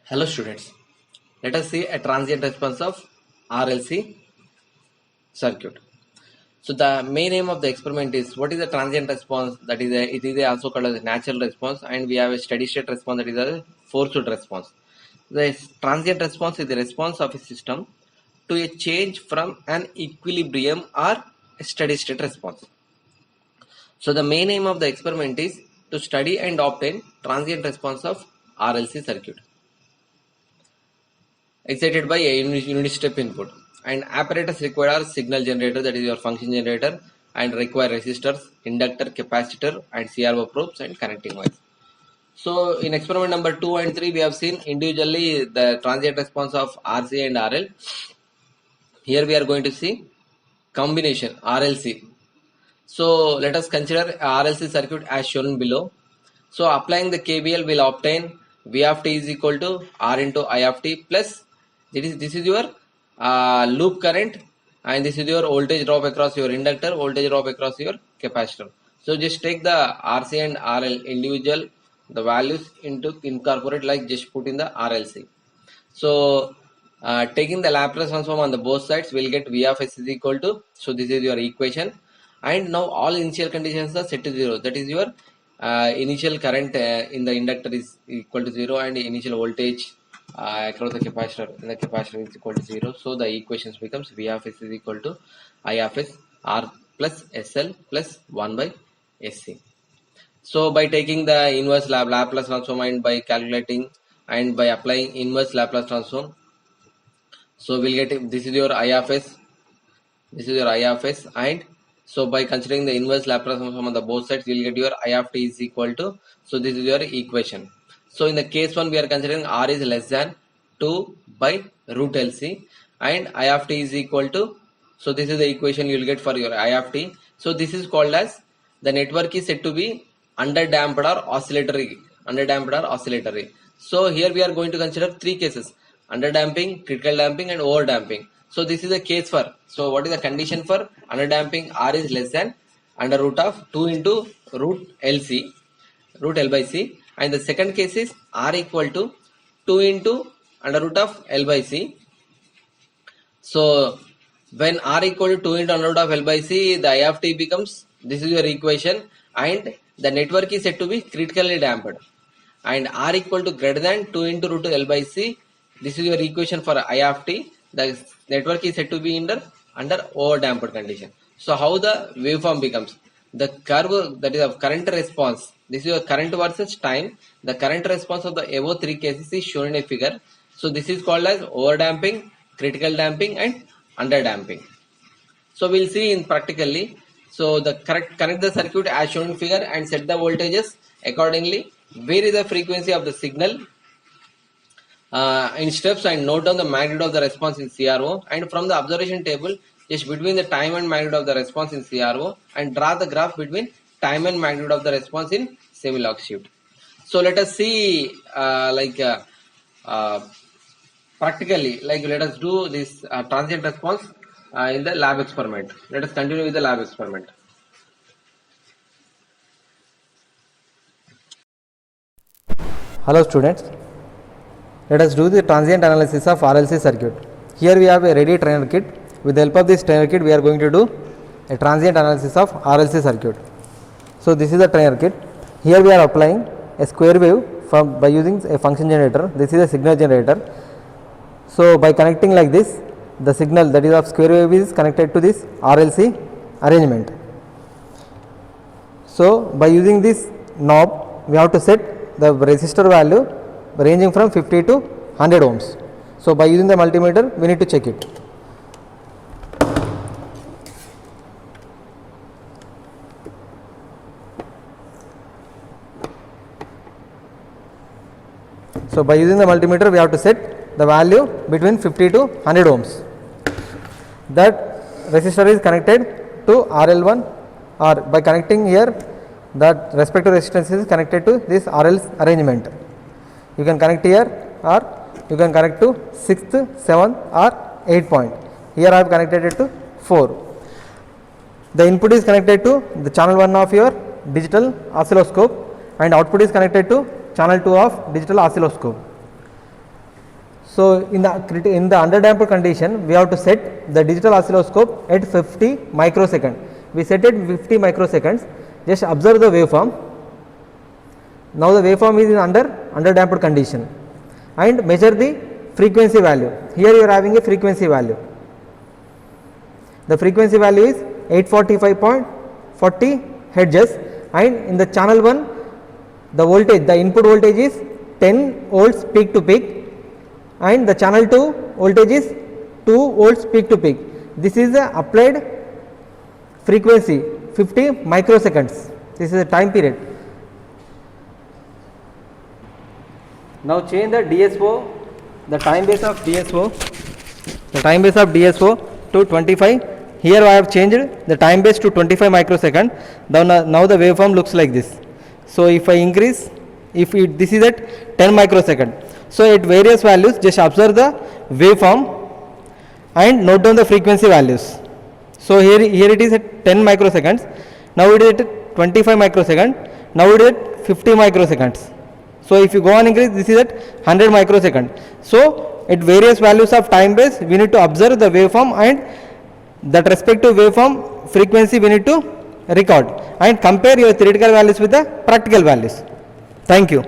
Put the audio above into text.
Hello students, let us see a transient response of RLC circuit. So the main aim of the experiment is what is the transient response, that is it is also called as a natural response, and we have a steady state response, that is a forced response. The transient response is the response of a system to a change from an equilibrium or a steady state response. So the main aim of the experiment is to study and obtain transient response of RLC circuit excited by a unit step input, and apparatus required are signal generator, that is your function generator, and require resistors, inductor, capacitor, and CRO probes and connecting wires. So in experiment number 2 and 3 we have seen individually the transient response of RC and RL. Here we are going to see combination RLC. So let us consider RLC circuit as shown below. So applying the KVL will obtain V of t is equal to R into I of t plus this is your loop current, and this is your voltage drop across your inductor, voltage drop across your capacitor. So just take the RC and RL individual, the values into incorporate, like just put in the RLC. So taking the Laplace transform on the both sides, we'll get V of s is equal to, so this is your equation, and now all initial conditions are set to 0, that is your initial current in the inductor is equal to 0, and initial voltage across the capacitor in the capacitor is equal to 0. So the equations becomes V of s is equal to I of s R plus SL plus 1 by SC. So by taking the inverse Laplace transform and by calculating and by applying inverse Laplace transform, so we'll get this is your I of s, this is your I of s, and so by considering the inverse Laplace transform on the both sides, you'll get your I of t is equal to, so this is your equation. So in the case 1 we are considering R is less than 2 by root LC, and I of t is equal to, so this is the equation you will get for your I of t. So this is called as, the network is said to be underdamped or oscillatory, So here we are going to consider 3 cases: underdamping, critical damping, and overdamping. So this is a case for, so what is the condition for underdamping? R is less than under root of 2 into root L by C, and the second case is R equal to 2 into under root of L by C. So when R equal to 2 into under root of L by C, the I of t becomes, this is your equation, and the network is said to be critically damped, and R equal to greater than 2 into root L by C, this is your equation for I of t. The network is said to be under overdamped condition. So how the waveform becomes? The curve, that is of current response, this is your current versus time. The current response of the above 3 cases is shown in a figure. So this is called as overdamping, critical damping, and underdamping. So we'll see in practically. So the connect the circuit as shown in figure and set the voltages accordingly. Vary the frequency of the signal in steps, and note down the magnitude of the response in CRO, and from the observation table just between the time and magnitude of the response in CRO, and draw the graph between time and magnitude of the response in semi-log shift. So let us see practically, let us do this transient response in the lab experiment. Let us continue with the lab experiment. Hello students, let us do the transient analysis of RLC circuit. Here we have a ready trainer kit. With the help of this trainer kit we are going to do a transient analysis of RLC circuit. So this is the trainer kit. Here we are applying a square wave by using a function generator. This is a signal generator. So by connecting like this, the signal, that is of square wave, is connected to this RLC arrangement. So by using this knob we have to set the resistor value ranging from 50 to 100 ohms. So by using the multimeter we need to check it. So by using the multimeter we have to set the value between 50 to 100 ohms. That resistor is connected to RL1, or by connecting here, that respective resistance is connected to this RL arrangement. You can connect here, or you can connect to 6th, 7th or 8th point. Here I have connected it to 4. The input is connected to the channel 1 of your digital oscilloscope, and output is connected to channel 2 of digital oscilloscope. So in the underdamped condition, we have to set the digital oscilloscope at 50 microsecond. We set it 50 microseconds. Just observe the waveform. Now the waveform is in underdamped condition, and measure the frequency value. Here you are having a frequency value. The frequency value is 845.40 hertz, and in the channel 1 the voltage, the input voltage is 10 volts peak to peak, and the channel 2 voltage is 2 volts peak to peak. This is the applied frequency 50 microseconds. This is the time period. Now change the DSO, the time base of DSO, to 25. Here I have changed the time base to 25 microsecond. Now the waveform looks like this. So if I increase, this is at 10 microsecond. So at various values, just observe the waveform and note down the frequency values. So here it is at 10 microseconds. Now it is at 25 microsecond. Now it is at 50 microseconds. So if you go on increase, this is at 100 microsecond. So at various values of time base, we need to observe the waveform, and that respective waveform frequency we need to record and compare your theoretical values with the practical values. Thank you.